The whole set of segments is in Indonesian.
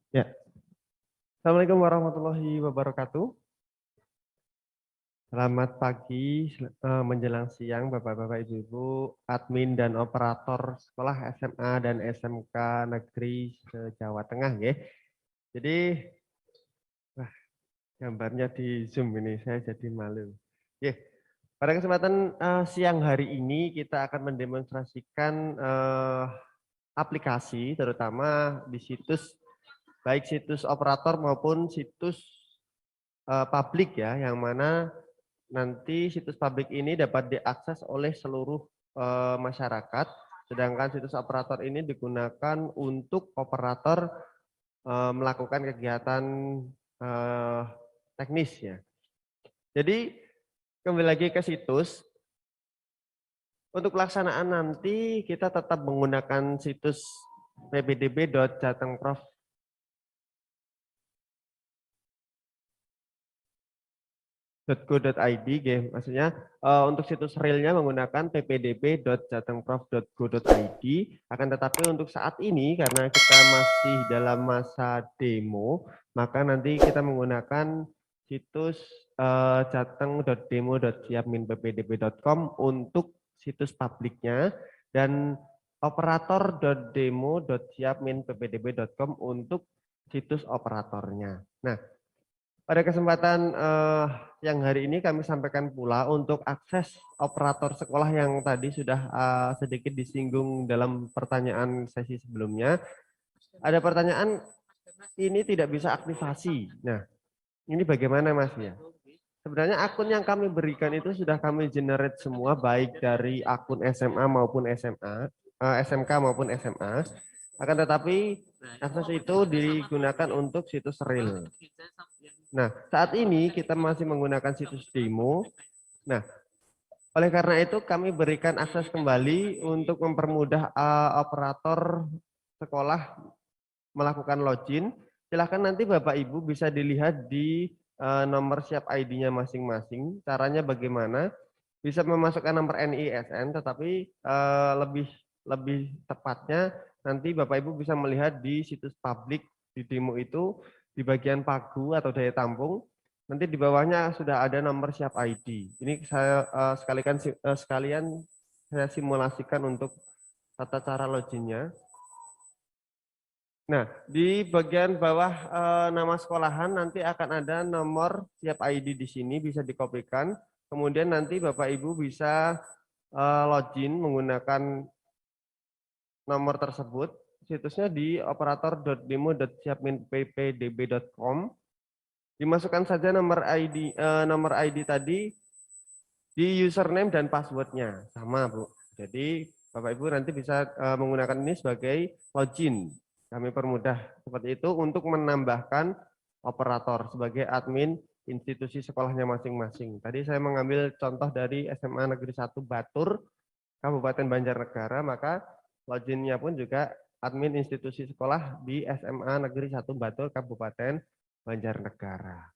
Ya, Assalamualaikum warahmatullahi wabarakatuh. Selamat pagi, menjelang siang, Bapak-Bapak, Ibu-Ibu, admin dan operator sekolah SMA dan SMK Negeri se-Jawa Tengah, ya. Jadi, wah, gambarnya di Zoom ini, saya jadi malu. Ya, pada kesempatan siang hari ini kita akan mendemonstrasikan aplikasi, terutama di situs, baik situs operator maupun situs publik ya, yang mana nanti situs publik ini dapat diakses oleh seluruh masyarakat, sedangkan situs operator ini digunakan untuk operator melakukan kegiatan eh, teknis ya. Jadi kembali lagi ke situs, untuk pelaksanaan nanti kita tetap menggunakan situs ppdb.jatengprof .go.id, maksudnya untuk situs realnya menggunakan ppdb.jatengprof.go.id. Akan tetapi untuk saat ini karena kita masih dalam masa demo, maka nanti kita menggunakan situs jateng.demo.siapminppdb.com untuk situs publiknya dan operator.demo.siapminppdb.com untuk situs operatornya. Nah, pada kesempatan yang hari ini kami sampaikan pula untuk akses operator sekolah yang tadi sudah sedikit disinggung dalam pertanyaan sesi sebelumnya. Ada pertanyaan, ini tidak bisa aktivasi. Nah, ini bagaimana Mas ya? Sebenarnya akun yang kami berikan itu sudah kami generate semua, baik dari akun SMA maupun SMA, SMK maupun SMA. Akan tetapi akses itu digunakan untuk situs real. Nah, saat ini kita masih menggunakan situs demo. Nah, oleh karena itu kami berikan akses kembali untuk mempermudah operator sekolah melakukan login. Silahkan nanti Bapak Ibu bisa dilihat di nomor siap ID-nya masing-masing. Caranya bagaimana? Bisa memasukkan nomor NISN, tetapi lebih lebih tepatnya nanti Bapak Ibu bisa melihat di situs publik di demo itu di bagian pagu atau daya tampung. Nanti di bawahnya sudah ada nomor siap ID. Ini saya sekalian saya simulasikan untuk tata cara loginnya. Nah, di bagian bawah nama sekolahan nanti akan ada nomor siap ID di sini, bisa dikopikan. Kemudian nanti Bapak Ibu bisa login menggunakan nomor tersebut. Situsnya di operator.demo.siapminppdb.com. Dimasukkan saja nomor ID tadi di username dan passwordnya sama Bu. Jadi Bapak Ibu nanti bisa menggunakan ini sebagai login. Kami permudah seperti itu untuk menambahkan operator sebagai admin institusi sekolahnya masing-masing. Tadi saya mengambil contoh dari SMA Negeri 1 Batur, Kabupaten Banjarnegara, maka loginnya pun juga admin institusi sekolah di SMA Negeri 1 Batur, Kabupaten Banjarnegara.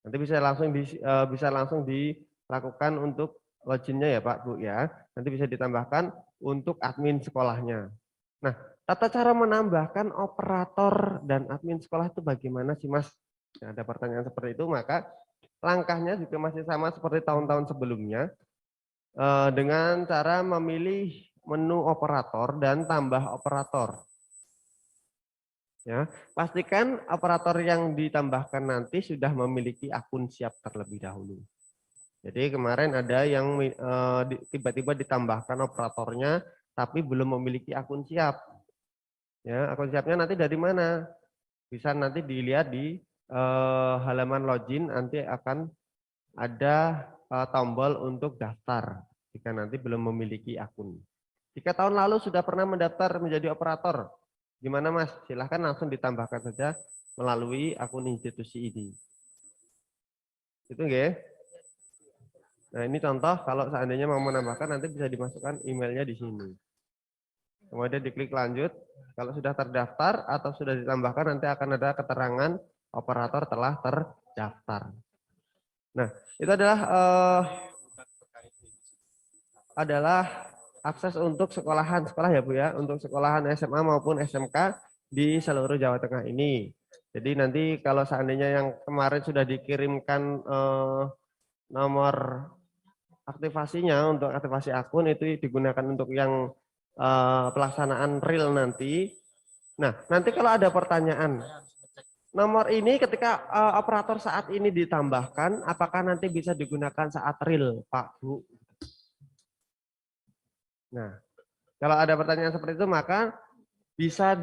Nanti bisa langsung dilakukan untuk loginnya ya Pak Bu ya. Nanti bisa ditambahkan untuk admin sekolahnya. Nah, tata cara menambahkan operator dan admin sekolah itu bagaimana sih Mas? Nah, ada pertanyaan seperti itu, maka langkahnya juga masih sama seperti tahun-tahun sebelumnya dengan cara memilih menu operator dan tambah operator. Ya, pastikan operator yang ditambahkan nanti sudah memiliki akun siap terlebih dahulu. Jadi kemarin ada yang tiba-tiba ditambahkan operatornya tapi belum memiliki akun siap. Ya, akun siapnya nanti dari mana? Bisa nanti dilihat di halaman login, nanti akan ada tombol untuk daftar jika nanti belum memiliki akun. Jika tahun lalu sudah pernah mendaftar menjadi operator, gimana Mas? Silahkan langsung ditambahkan saja melalui akun institusi ini. Itu nggih. Nah, ini contoh kalau seandainya mau menambahkan nanti bisa dimasukkan emailnya di sini. Kemudian diklik lanjut. Kalau sudah terdaftar atau sudah ditambahkan nanti akan ada keterangan operator telah terdaftar. Nah, itu adalah akses untuk sekolahan sekolah ya Bu ya, untuk sekolahan SMA maupun SMK di seluruh Jawa Tengah ini. Jadi nanti kalau seandainya yang kemarin sudah dikirimkan nomor aktivasinya untuk aktivasi akun itu digunakan untuk yang pelaksanaan real nanti. Nah, nanti kalau ada pertanyaan, nomor ini ketika operator saat ini ditambahkan, apakah nanti bisa digunakan saat real, Pak, Bu? Nah, kalau ada pertanyaan seperti itu, maka bisa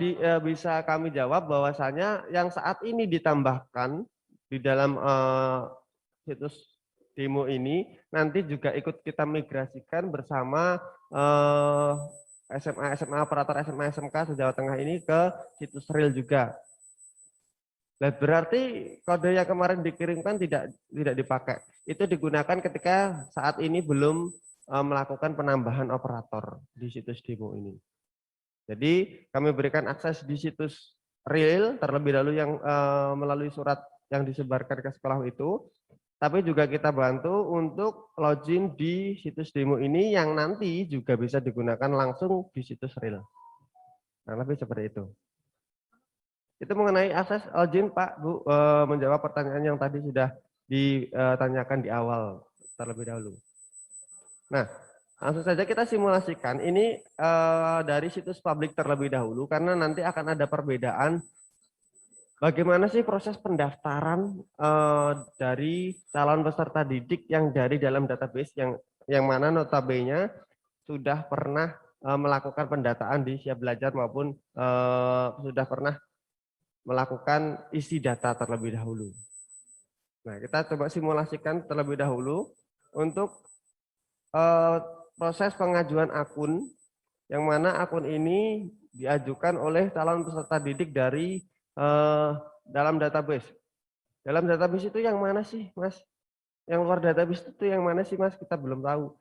kami jawab bahwasanya yang saat ini ditambahkan di dalam situs demo ini nanti juga ikut kita migrasikan bersama SMA operator SMA SMK Jawa Tengah ini ke situs real juga. Nah, berarti kode yang kemarin dikirimkan tidak dipakai. Itu digunakan ketika saat ini belum melakukan penambahan operator di situs demo ini. Jadi kami berikan akses di situs real terlebih dahulu yang melalui surat yang disebarkan ke sekolah itu. Tapi juga kita bantu untuk login di situs demo ini yang nanti juga bisa digunakan langsung di situs real. Nah, lebih seperti itu. Itu mengenai akses login, Pak, Bu, menjawab pertanyaan yang tadi sudah ditanyakan di awal terlebih dahulu. Nah, langsung saja kita simulasikan ini dari situs publik terlebih dahulu karena nanti akan ada perbedaan bagaimana sih proses pendaftaran dari calon peserta didik yang dari dalam database yang mana notabene sudah pernah melakukan pendataan di Siap Belajar maupun sudah pernah melakukan isi data terlebih dahulu. Nah, kita coba simulasikan terlebih dahulu untuk proses pengajuan akun yang mana akun ini diajukan oleh calon peserta didik dari dalam database. Dalam database itu yang mana sih, Mas? Yang luar database itu yang mana sih, Mas? Kita belum tahu.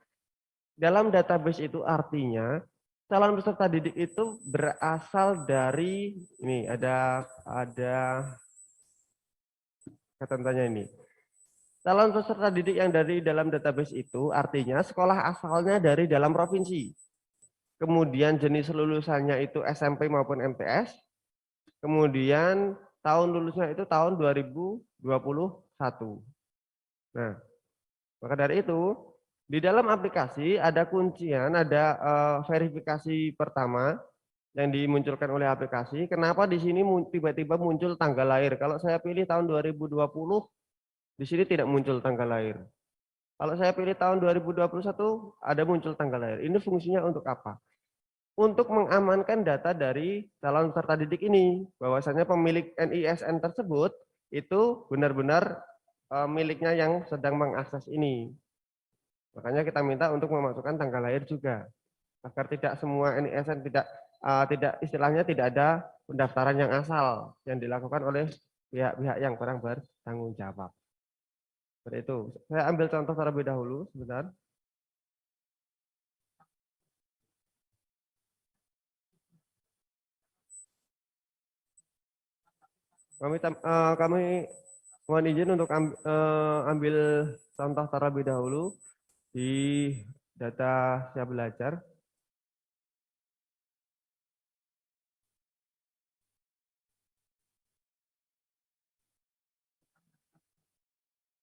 Dalam database itu artinya calon peserta didik itu berasal dari ini ada kata-katanya ini. Calon peserta didik yang dari dalam database itu artinya sekolah asalnya dari dalam provinsi. Kemudian jenis lulusannya itu SMP maupun MTS. Kemudian tahun lulusnya itu tahun 2021. Nah, maka dari itu di dalam aplikasi ada kuncian, ada verifikasi pertama yang dimunculkan oleh aplikasi. Kenapa di sini tiba-tiba muncul tanggal lahir? Kalau saya pilih tahun 2020, di sini tidak muncul tanggal lahir. Kalau saya pilih tahun 2021, ada muncul tanggal lahir. Ini fungsinya untuk apa? Untuk mengamankan data dari calon peserta didik ini, bahwasanya pemilik NISN tersebut itu benar-benar miliknya yang sedang mengakses ini. Makanya kita minta untuk memasukkan tanggal lahir juga, agar tidak semua NISN tidak istilahnya tidak ada pendaftaran yang asal yang dilakukan oleh pihak-pihak yang kurang bertanggung jawab. Seperti itu. Saya ambil contoh terlebih dahulu sebentar. Kami mohon izin untuk ambil contoh terlebih dahulu di data Siap Belajar.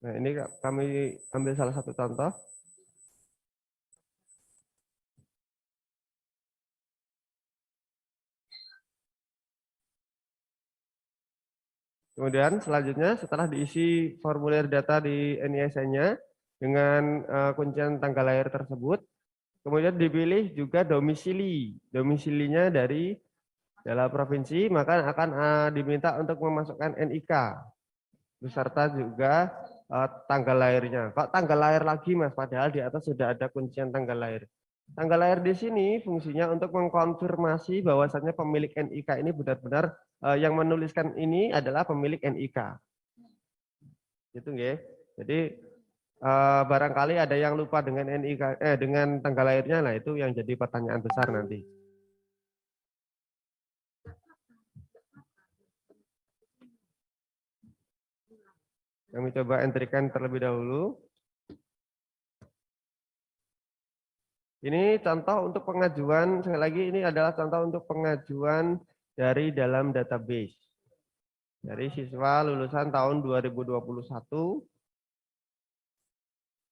Nah, ini kami ambil salah satu contoh. Kemudian selanjutnya setelah diisi formulir data di NISN-nya dengan kuncian tanggal lahir tersebut, kemudian dipilih juga domisili. Domisilinya dari dalam provinsi, maka akan diminta untuk memasukkan NIK beserta juga tanggal lahirnya. Kok tanggal lahir lagi, Mas? Padahal di atas sudah ada kuncian tanggal lahir. Tanggal lahir di sini fungsinya untuk mengkonfirmasi bahwasannya pemilik NIK ini benar-benar yang menuliskan ini adalah pemilik NIK. Gitu nggih. Jadi barangkali ada yang lupa dengan NIK dengan tanggal lahirnya, nah itu yang jadi pertanyaan besar nanti. Kami coba entrikan terlebih dahulu. Ini contoh untuk pengajuan, sekali lagi ini adalah contoh untuk pengajuan dari dalam database. dari siswa lulusan tahun 2021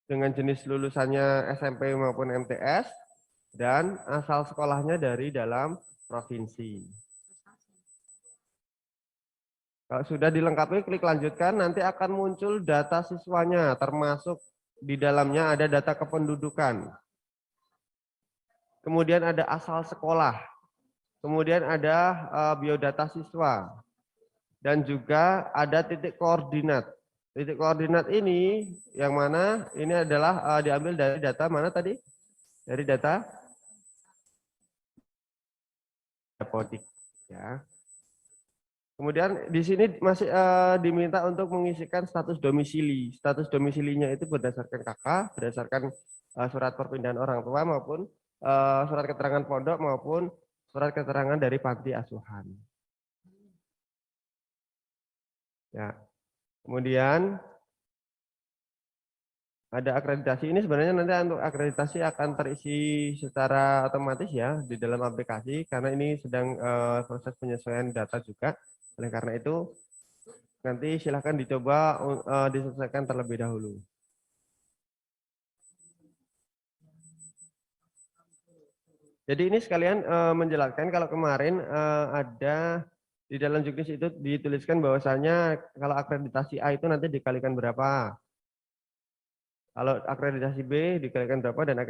dengan jenis lulusannya SMP maupun MTS dan asal sekolahnya dari dalam provinsi. Kalau sudah dilengkapi, klik lanjutkan, nanti akan muncul data siswanya, termasuk di dalamnya ada data kependudukan. Kemudian ada asal sekolah, kemudian ada biodata siswa, dan juga ada titik koordinat. Titik koordinat ini yang mana ini adalah diambil dari data mana tadi? Dari data Dapodik ya. Kemudian di sini masih diminta untuk mengisikan status domisili. Status domisilinya itu berdasarkan KK, berdasarkan surat perpindahan orang tua maupun surat keterangan pondok maupun surat keterangan dari panti asuhan. Ya. Kemudian ada akreditasi. Ini sebenarnya nanti untuk akreditasi akan terisi secara otomatis ya di dalam aplikasi karena ini sedang proses penyesuaian data juga. Oleh karena itu nanti silahkan dicoba diselesaikan terlebih dahulu. Jadi ini sekalian menjelaskan kalau kemarin ada di dalam juknis itu dituliskan bahwasanya kalau akreditasi A itu nanti dikalikan berapa. Kalau akreditasi B dikalikan berapa dan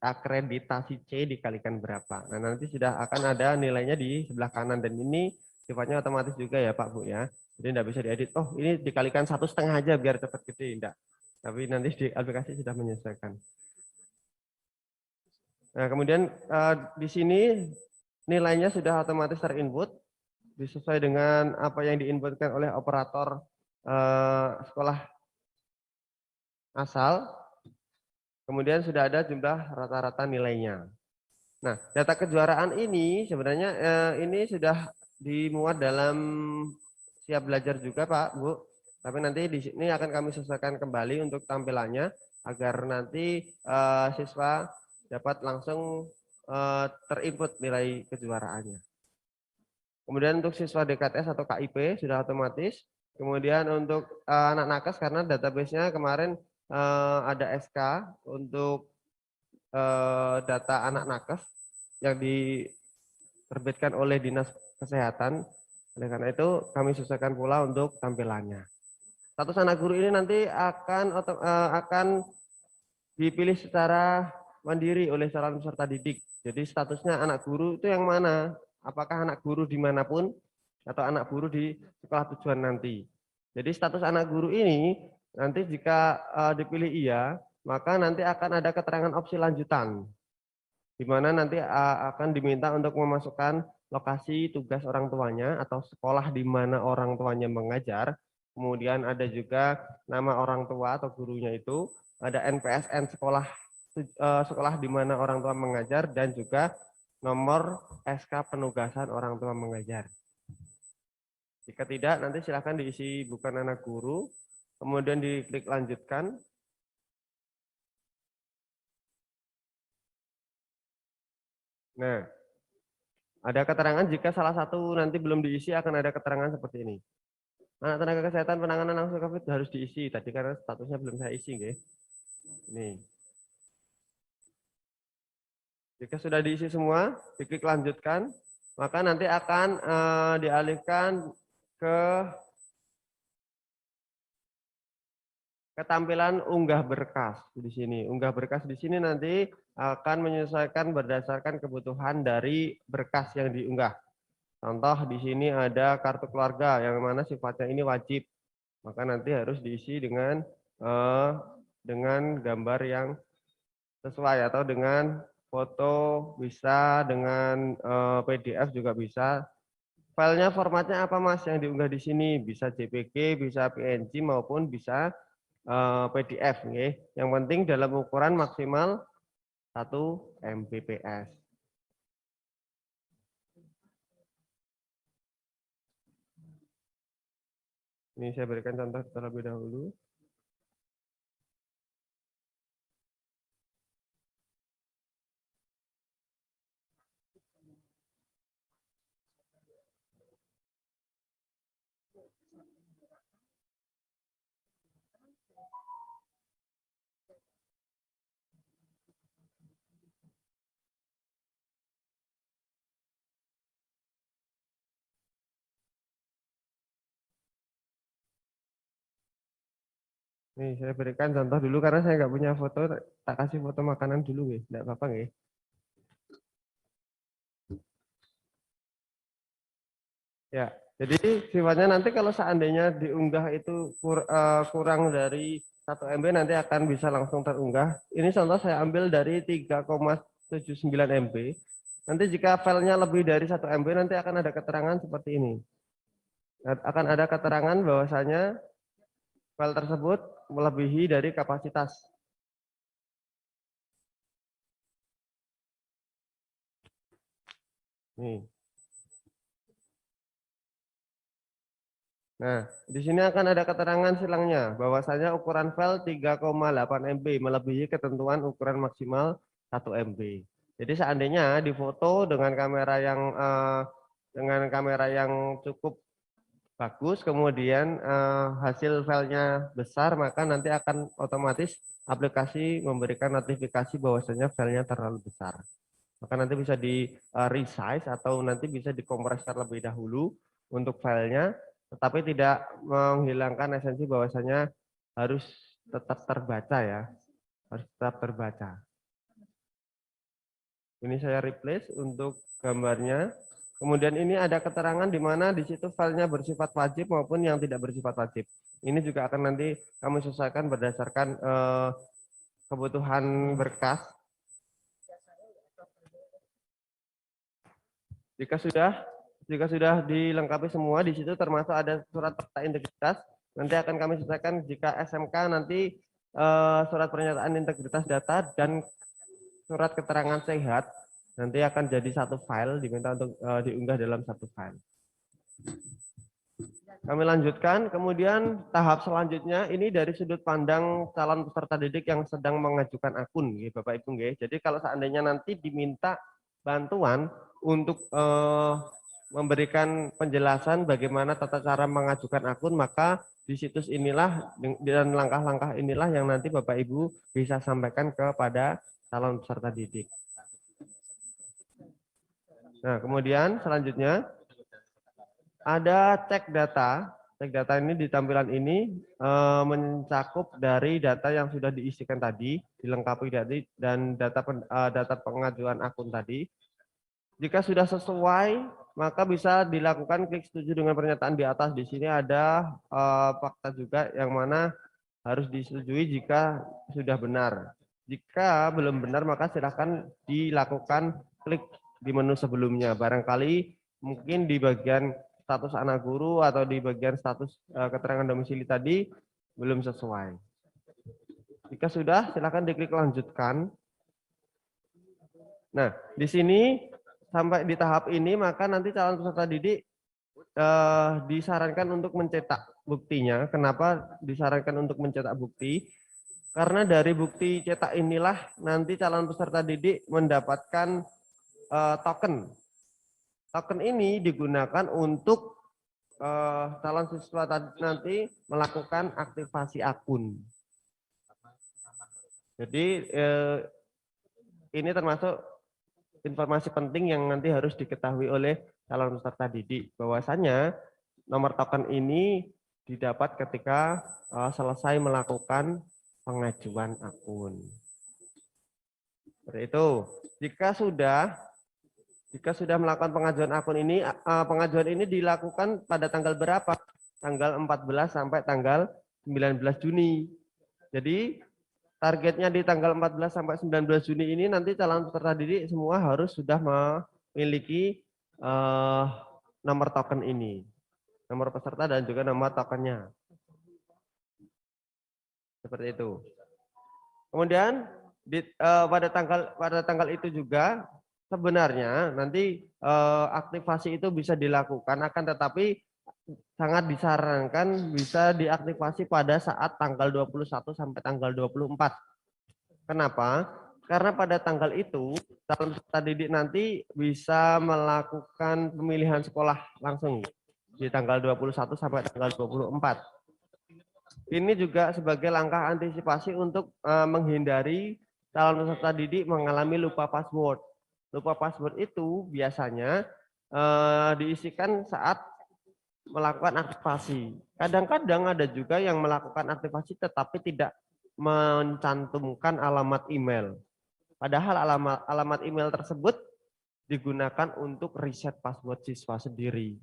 akreditasi C dikalikan berapa. Nah, nanti sudah akan ada nilainya di sebelah kanan dan ini sifatnya otomatis juga ya Pak Bu ya. Jadi tidak bisa diedit. Oh ini dikalikan 1,5 aja biar cepat gede. Tidak. Tapi nanti di aplikasi sudah menyesuaikan. Nah kemudian di sini nilainya sudah otomatis terinput sesuai dengan apa yang diinputkan oleh operator sekolah asal. Kemudian sudah ada jumlah rata-rata nilainya. Nah, data kejuaraan ini sebenarnya ini sudah dimuat dalam siap belajar juga Pak, Bu. Tapi nanti di sini akan kami sesuaikan kembali untuk tampilannya agar nanti siswa dapat langsung terinput nilai kejuaraannya. Kemudian untuk siswa DKTS atau KIP sudah otomatis. Kemudian untuk anak nakes karena database-nya kemarin ada SK untuk data anak nakes yang diterbitkan oleh Dinas Kesehatan. Oleh karena itu kami sesuaikan pula untuk tampilannya. Status anak guru ini nanti akan dipilih secara mandiri oleh calon peserta didik. Jadi statusnya anak guru itu yang mana? Apakah anak guru dimanapun atau anak guru di sekolah tujuan nanti. Jadi status anak guru ini nanti jika dipilih iya, maka nanti akan ada keterangan opsi lanjutan, di mana nanti akan diminta untuk memasukkan lokasi tugas orang tuanya atau sekolah di mana orang tuanya mengajar. Kemudian ada juga nama orang tua atau gurunya itu, ada NPSN sekolah di mana orang tua mengajar dan juga nomor SK penugasan orang tua mengajar. Jika tidak, nanti silahkan diisi bukan anak guru, kemudian diklik lanjutkan. Nah, ada keterangan jika salah satu nanti belum diisi akan ada keterangan seperti ini. Anak tenaga kesehatan penanganan langsung COVID harus diisi. Tadi karena statusnya belum saya isi, nggih. Nih. Jika sudah diisi semua, diklik lanjutkan, maka nanti akan dialihkan ke ketampilan unggah berkas di sini. Unggah berkas di sini nanti akan menyesuaikan berdasarkan kebutuhan dari berkas yang diunggah. Contoh di sini ada kartu keluarga yang mana sifatnya ini wajib, maka nanti harus diisi dengan gambar yang sesuai atau dengan foto bisa, dengan PDF juga bisa. Filenya formatnya apa Mas yang diunggah di sini? Bisa JPG, bisa PNG maupun bisa PDF. Yang penting dalam ukuran maksimal 1 Mbps. Ini saya berikan contoh terlebih dahulu. Nih, saya berikan contoh dulu karena saya nggak punya foto, tak kasih foto makanan dulu, ya. Nggak apa-apa, ya. Ya, jadi sifatnya nanti kalau seandainya diunggah itu kurang dari 1 MB nanti akan bisa langsung terunggah. Ini contoh saya ambil dari 3,79 MB. Nanti jika filenya lebih dari 1 MB nanti akan ada keterangan seperti ini. Akan ada keterangan bahwasanya file tersebut melebihi dari kapasitas. Nih. Nah, di sini akan ada keterangan silangnya bahwasanya ukuran file 3,8 MB melebihi ketentuan ukuran maksimal 1 MB. Jadi seandainya difoto dengan kamera yang cukup bagus, kemudian hasil filenya besar, maka nanti akan otomatis aplikasi memberikan notifikasi bahwasanya filenya terlalu besar. Maka nanti bisa di resize atau nanti bisa dikompres terlebih dahulu untuk filenya, tetapi tidak menghilangkan esensi bahwasanya harus tetap terbaca, ya, harus tetap terbaca. Ini saya replace untuk gambarnya. Kemudian ini ada keterangan di mana di situ filenya bersifat wajib maupun yang tidak bersifat wajib. Ini juga akan nanti kami sesuaikan berdasarkan kebutuhan berkas. Jika sudah dilengkapi semua, di situ termasuk ada surat peta integritas. Nanti akan kami sesuaikan jika SMK nanti surat pernyataan integritas data dan surat keterangan sehat nanti akan jadi satu file, diminta untuk diunggah dalam satu file. Kami lanjutkan, kemudian tahap selanjutnya ini dari sudut pandang calon peserta didik yang sedang mengajukan akun, ya, Bapak Ibu. Ya. Jadi kalau seandainya nanti diminta bantuan untuk memberikan penjelasan bagaimana tata cara mengajukan akun, maka di situs inilah dan langkah-langkah inilah yang nanti Bapak Ibu bisa sampaikan kepada calon peserta didik. Nah, kemudian selanjutnya ada cek data. Cek data ini di tampilan ini mencakup dari data yang sudah diisikan tadi, dilengkapi tadi, dan data pengajuan akun tadi. Jika sudah sesuai, maka bisa dilakukan klik setuju dengan pernyataan di atas. Di sini ada fakta juga yang mana harus disetujui jika sudah benar. Jika belum benar, maka silakan dilakukan klik di menu sebelumnya. Barangkali mungkin di bagian status anak guru atau di bagian status keterangan domisili tadi belum sesuai. Jika sudah, silakan diklik lanjutkan. Nah, di sini sampai di tahap ini, maka nanti calon peserta didik disarankan untuk mencetak buktinya. Kenapa disarankan untuk mencetak bukti? Karena dari bukti cetak inilah nanti calon peserta didik mendapatkan token. Token ini digunakan untuk calon siswa nanti melakukan aktivasi akun. Jadi ini termasuk informasi penting yang nanti harus diketahui oleh calon peserta didik. Bahwasanya nomor token ini didapat ketika selesai melakukan pengajuan akun. Seperti itu. Jika sudah melakukan pengajuan akun ini, pengajuan ini dilakukan pada tanggal berapa? Tanggal 14 sampai tanggal 19 Juni. Jadi targetnya di tanggal 14 sampai 19 Juni ini nanti calon peserta didik semua harus sudah memiliki nomor token ini. Nomor peserta dan juga nomor tokennya. Seperti itu. Kemudian pada tanggal itu juga sebenarnya nanti aktivasi itu bisa dilakukan, akan tetapi sangat disarankan bisa diaktifasi pada saat tanggal 21 sampai tanggal 24. Kenapa? Karena pada tanggal itu calon peserta didik nanti bisa melakukan pemilihan sekolah langsung di tanggal 21 sampai tanggal 24. Ini juga sebagai langkah antisipasi untuk menghindari calon peserta didik mengalami lupa password. Lupa password itu biasanya diisikan saat melakukan aktivasi. Kadang-kadang ada juga yang melakukan aktivasi tetapi tidak mencantumkan alamat email. Padahal alamat email tersebut digunakan untuk riset password siswa sendiri.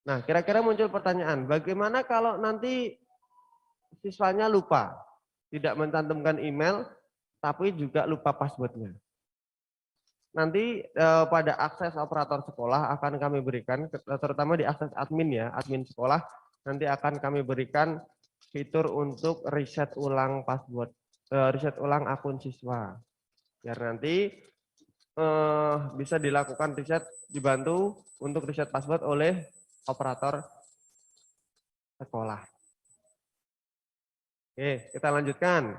Nah, kira-kira muncul pertanyaan, bagaimana kalau nanti siswanya lupa, tidak mencantumkan email, tapi juga lupa passwordnya? Nanti pada akses operator sekolah akan kami berikan, terutama di akses admin ya, admin sekolah, nanti akan kami berikan fitur untuk riset ulang password, riset ulang akun siswa. Biar nanti bisa dilakukan riset, dibantu untuk riset password oleh operator sekolah. Oke, kita lanjutkan.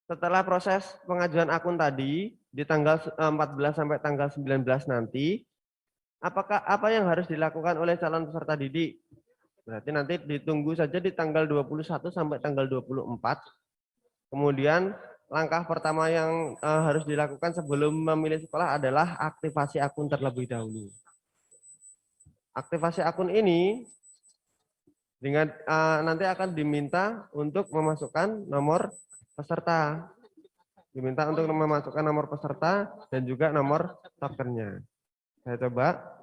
Setelah proses pengajuan akun tadi di tanggal 14 sampai tanggal 19 nanti, apa yang harus dilakukan oleh calon peserta didik? Berarti nanti ditunggu saja di tanggal 21 sampai tanggal 24. Kemudian langkah pertama yang harus dilakukan sebelum memilih sekolah adalah aktivasi akun terlebih dahulu. Aktivasi akun ini dengan nanti akan diminta untuk memasukkan nomor peserta. Diminta untuk memasukkan nomor peserta dan juga nomor tokennya. Saya coba.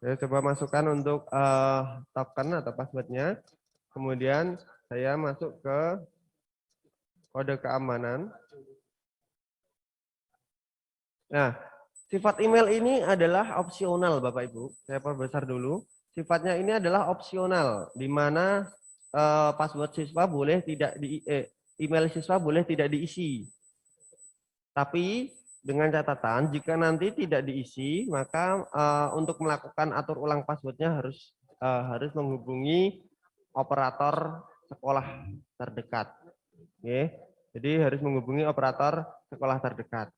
Saya coba masukkan untuk token atau passwordnya. Kemudian saya masuk ke kode keamanan. Nah, sifat email ini adalah opsional Bapak Ibu. Saya perbesar dulu. Sifatnya ini adalah opsional, di mana password siswa boleh tidak email siswa boleh tidak diisi. Tapi dengan catatan jika nanti tidak diisi, maka untuk melakukan atur ulang passwordnya harus menghubungi operator sekolah terdekat. Oke. Jadi harus menghubungi operator sekolah terdekat.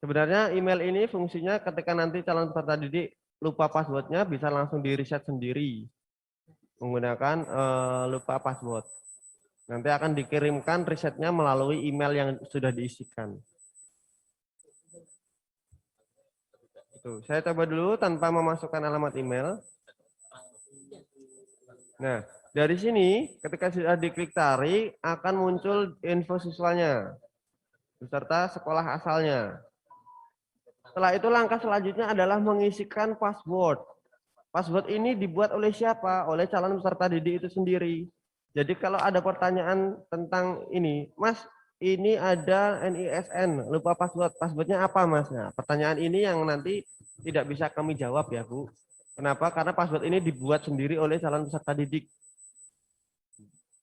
Sebenarnya email ini fungsinya ketika nanti calon peserta didik lupa passwordnya bisa langsung di reset sendiri menggunakan lupa password. Nanti akan dikirimkan resetnya melalui email yang sudah diisikan. Itu. Saya coba dulu tanpa memasukkan alamat email. Nah, dari sini ketika sudah diklik tarik akan muncul info siswanya beserta sekolah asalnya. Setelah itu langkah selanjutnya adalah mengisikan password. Password ini dibuat oleh siapa? Oleh calon peserta didik itu sendiri. Jadi kalau ada pertanyaan tentang ini, Mas, ini ada NISN, lupa password. Passwordnya apa, Mas? Nah, pertanyaan ini yang nanti tidak bisa kami jawab ya, Bu. Kenapa? Karena password ini dibuat sendiri oleh calon peserta didik.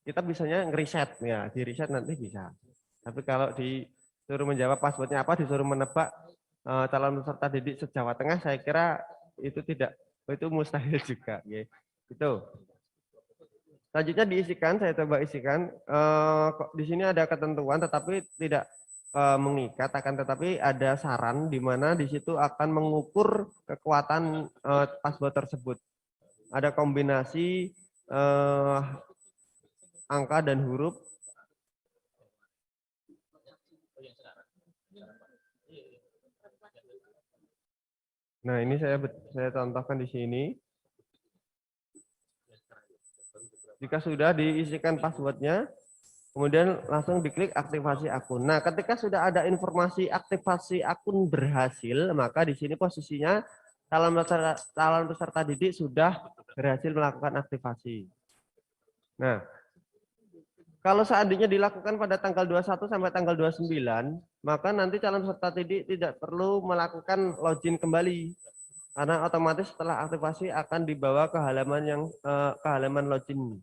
Kita bisanya ngeriset, ya, di riset nanti bisa. Tapi kalau disuruh menjawab passwordnya apa, disuruh menebak calon peserta didik se-Jawa Tengah, saya kira itu mustahil juga. Ya. Itu. Selanjutnya diisikan, saya coba isikan. Di sini ada ketentuan, tetapi tidak mengikat, akan tetapi ada saran di mana di situ akan mengukur kekuatan password tersebut. Ada kombinasi angka dan huruf. Nah, ini saya contohkan di sini. Jika sudah diisikan passwordnya, kemudian langsung diklik aktivasi akun. Nah, ketika sudah ada informasi aktivasi akun berhasil, maka di sini posisinya calon peserta didik sudah berhasil melakukan aktivasi. Nah, kalau seandainya dilakukan pada tanggal 21 sampai tanggal 29, maka nanti calon peserta didik tidak perlu melakukan login kembali. Karena otomatis setelah aktivasi akan dibawa ke halaman login.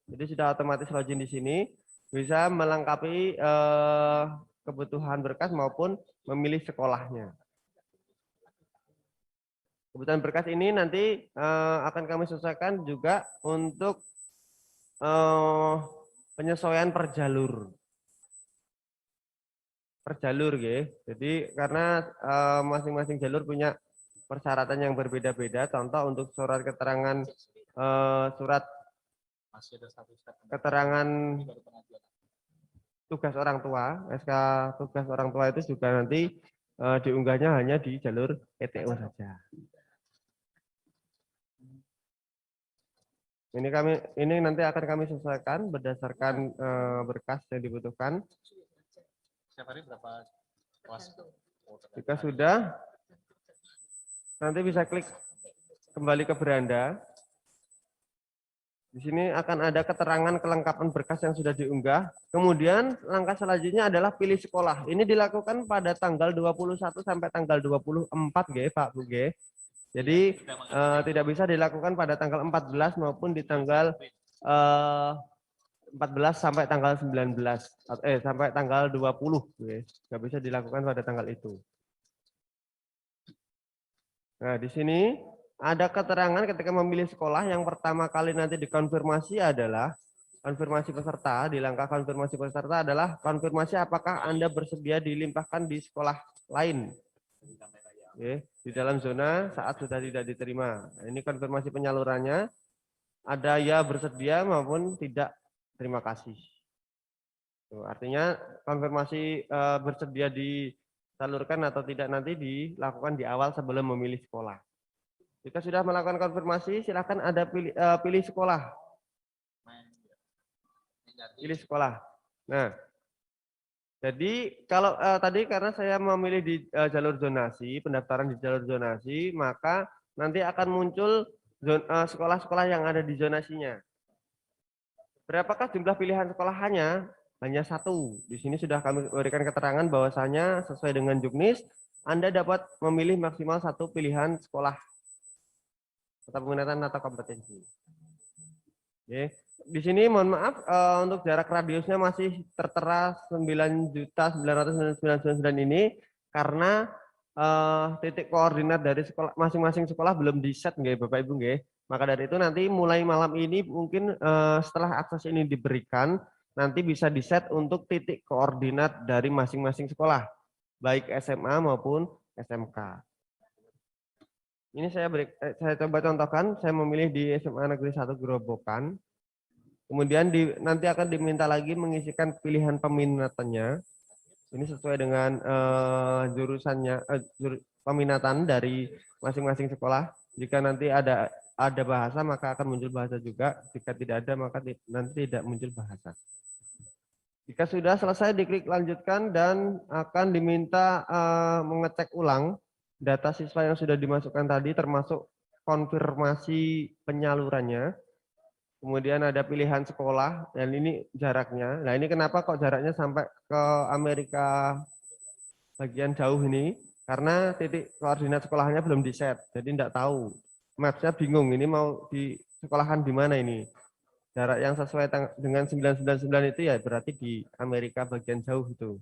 Jadi sudah otomatis login di sini, bisa melengkapi kebutuhan berkas maupun memilih sekolahnya. Kebutuhan berkas ini nanti akan kami selesaikan juga untuk penyesuaian per jalur. per jalur, ya. Jadi karena masing-masing jalur punya persyaratan yang berbeda-beda. Contoh untuk surat keterangan surat keterangan tugas orang tua, SK tugas orang tua itu juga nanti diunggahnya hanya di jalur PTO saja. Ini nanti akan kami sesuaikan berdasarkan berkas yang dibutuhkan. Jika sudah, nanti bisa klik kembali ke beranda. Di sini akan ada keterangan kelengkapan berkas yang sudah diunggah. Kemudian langkah selanjutnya adalah pilih sekolah. Ini dilakukan pada tanggal 21 sampai tanggal 24, Pak Bu. Jadi tidak bisa dilakukan pada tanggal 14 maupun di tanggal 14 sampai tanggal 19 sampai tanggal 20, nggak bisa dilakukan pada tanggal itu. Nah, di sini ada keterangan ketika memilih sekolah. Yang pertama kali nanti dikonfirmasi adalah konfirmasi peserta. Di langkah konfirmasi peserta adalah konfirmasi apakah Anda bersedia dilimpahkan di sekolah lain. Oke, di dalam zona saat sudah tidak diterima. Nah, ini konfirmasi penyalurannya. Ada ya bersedia maupun tidak, terima kasih. Tuh, artinya konfirmasi bersedia disalurkan atau tidak nanti dilakukan di awal sebelum memilih sekolah. Jika sudah melakukan konfirmasi, silakan ada pilih sekolah. Pilih sekolah. Nah, jadi kalau tadi karena saya memilih di jalur zonasi, pendaftaran di jalur zonasi, maka nanti akan muncul sekolah-sekolah yang ada di zonasinya. Berapakah jumlah pilihan sekolahannya? Hanya satu. Di sini sudah kami berikan keterangan bahwasanya sesuai dengan Juknis, Anda dapat memilih maksimal satu pilihan sekolah atau peminatan atau kompetensi. Oke. Di sini mohon maaf untuk jarak radiusnya masih tertera 9.999.000 ini karena titik koordinat dari sekolah masing-masing sekolah belum di-set nggih Bapak Ibu nggih. Maka dari itu nanti mulai malam ini mungkin setelah akses ini diberikan nanti bisa di-set untuk titik koordinat dari masing-masing sekolah baik SMA maupun SMK. Ini saya coba contohkan, saya memilih di SMA Negeri 1 Gerobokan. Kemudian nanti akan diminta lagi mengisikan pilihan peminatannya. Ini sesuai dengan jurusannya, peminatan dari masing-masing sekolah. Jika nanti ada bahasa, maka akan muncul bahasa juga. Jika tidak ada, maka nanti tidak muncul bahasa. Jika sudah selesai, diklik lanjutkan dan akan diminta mengecek ulang data siswa yang sudah dimasukkan tadi, termasuk konfirmasi penyalurannya. Kemudian ada pilihan sekolah, dan ini jaraknya. Nah, ini kenapa kok jaraknya sampai ke Amerika bagian jauh ini? Karena titik koordinat sekolahnya belum di-set, jadi tidak tahu. Maps-nya bingung, ini mau di sekolahan di mana ini? Jarak yang sesuai dengan 999 itu ya berarti di Amerika bagian jauh itu.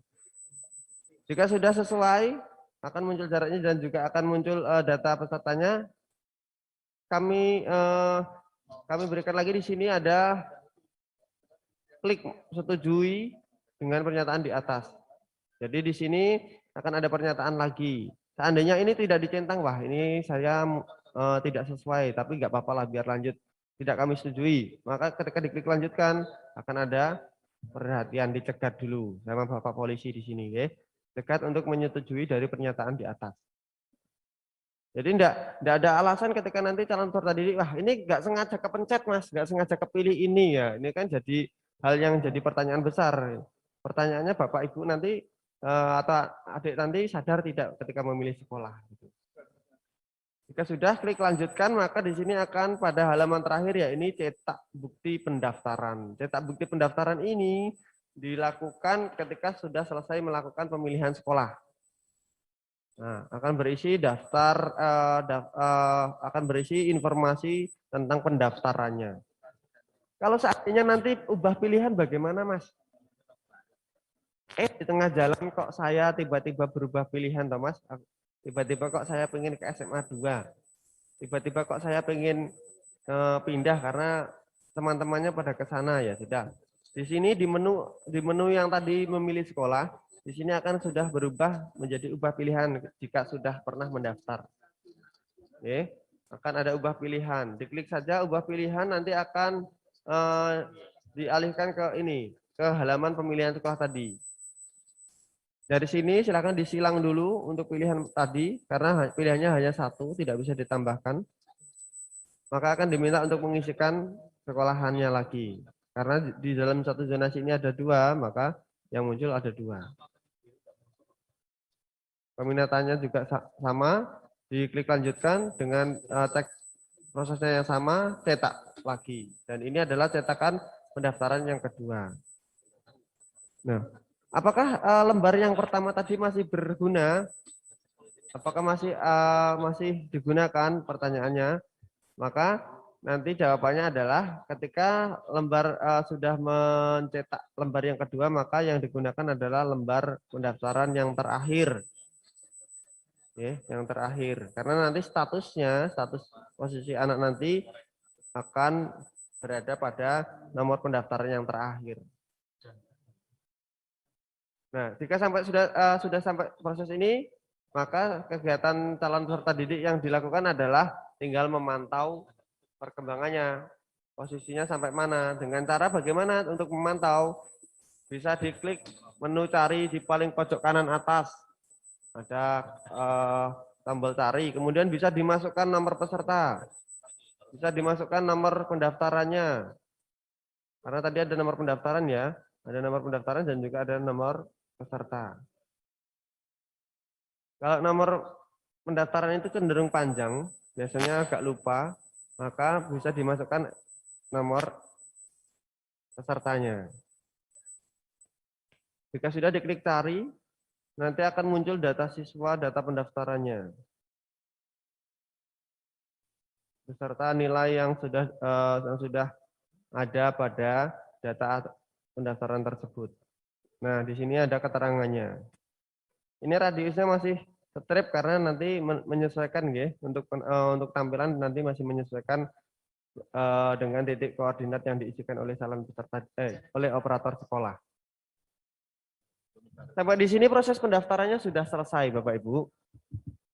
Jika sudah sesuai, akan muncul jaraknya dan juga akan muncul data pesertanya. Kami berikan lagi di sini ada klik setujui dengan pernyataan di atas. Jadi di sini akan ada pernyataan lagi. Seandainya ini tidak dicentang, wah ini saya tidak sesuai, tapi nggak apa-apa lah biar lanjut. Tidak kami setujui. Maka ketika diklik lanjutkan akan ada perhatian dicegat dulu sama Bapak polisi di sini, ya. Cegat untuk menyetujui dari pernyataan di atas. Jadi enggak ada alasan ketika nanti calon peserta didik, wah ini enggak sengaja kepencet Mas, enggak sengaja kepilih ini ya. Ini kan jadi hal yang jadi pertanyaan besar. Pertanyaannya Bapak Ibu nanti atau adik nanti sadar tidak ketika memilih sekolah. Jika sudah klik lanjutkan, maka di sini akan pada halaman terakhir ya ini cetak bukti pendaftaran. Cetak bukti pendaftaran ini dilakukan ketika sudah selesai melakukan pemilihan sekolah. Nah, akan berisi akan berisi informasi tentang pendaftarannya. Kalau seandainya nanti ubah pilihan bagaimana, Mas? Di tengah jalan kok saya tiba-tiba berubah pilihan, Thomas. Tiba-tiba kok saya pengen ke SMA 2. Tiba-tiba kok saya pengen pindah karena teman-temannya pada ke sana ya sudah. Di sini di menu yang tadi memilih sekolah, di sini akan sudah berubah menjadi ubah pilihan jika sudah pernah mendaftar. Oke, akan ada ubah pilihan. Diklik saja ubah pilihan, nanti akan dialihkan ke ini, ke halaman pemilihan sekolah tadi. Dari sini silakan disilang dulu untuk pilihan tadi, karena pilihannya hanya satu, tidak bisa ditambahkan. Maka akan diminta untuk mengisikan sekolahannya lagi. Karena di dalam satu zonasi ini ada dua, maka yang muncul ada dua. Peminatannya juga sama, diklik lanjutkan dengan teks prosesnya yang sama, cetak lagi. Dan ini adalah cetakan pendaftaran yang kedua. Nah, apakah lembar yang pertama tadi masih berguna? Apakah masih digunakan? Pertanyaannya. Maka nanti jawabannya adalah ketika lembar sudah mencetak lembar yang kedua, maka yang digunakan adalah lembar pendaftaran yang terakhir. Oke, yang terakhir. Karena nanti status posisi anak nanti akan berada pada nomor pendaftaran yang terakhir. Nah, jika sudah sampai proses ini, maka kegiatan calon peserta didik yang dilakukan adalah tinggal memantau perkembangannya, posisinya sampai mana. Dengan cara bagaimana untuk memantau? Bisa diklik menu cari di paling pojok kanan atas. Ada tombol cari, kemudian bisa dimasukkan nomor peserta, bisa dimasukkan nomor pendaftarannya. Karena tadi ada nomor pendaftaran ya, ada nomor pendaftaran dan juga ada nomor peserta. Kalau nomor pendaftaran itu cenderung panjang, biasanya agak lupa, maka bisa dimasukkan nomor pesertanya. Jika sudah diklik cari, nanti akan muncul data siswa, data pendaftarannya, beserta nilai yang sudah ada pada data pendaftaran tersebut. Nah, di sini ada keterangannya. Ini radiusnya masih strip karena nanti menyesuaikan ya, untuk tampilan nanti masih menyesuaikan dengan titik koordinat yang diisikan oleh calon peserta oleh operator sekolah. Sampai di sini proses pendaftarannya sudah selesai, Bapak Ibu.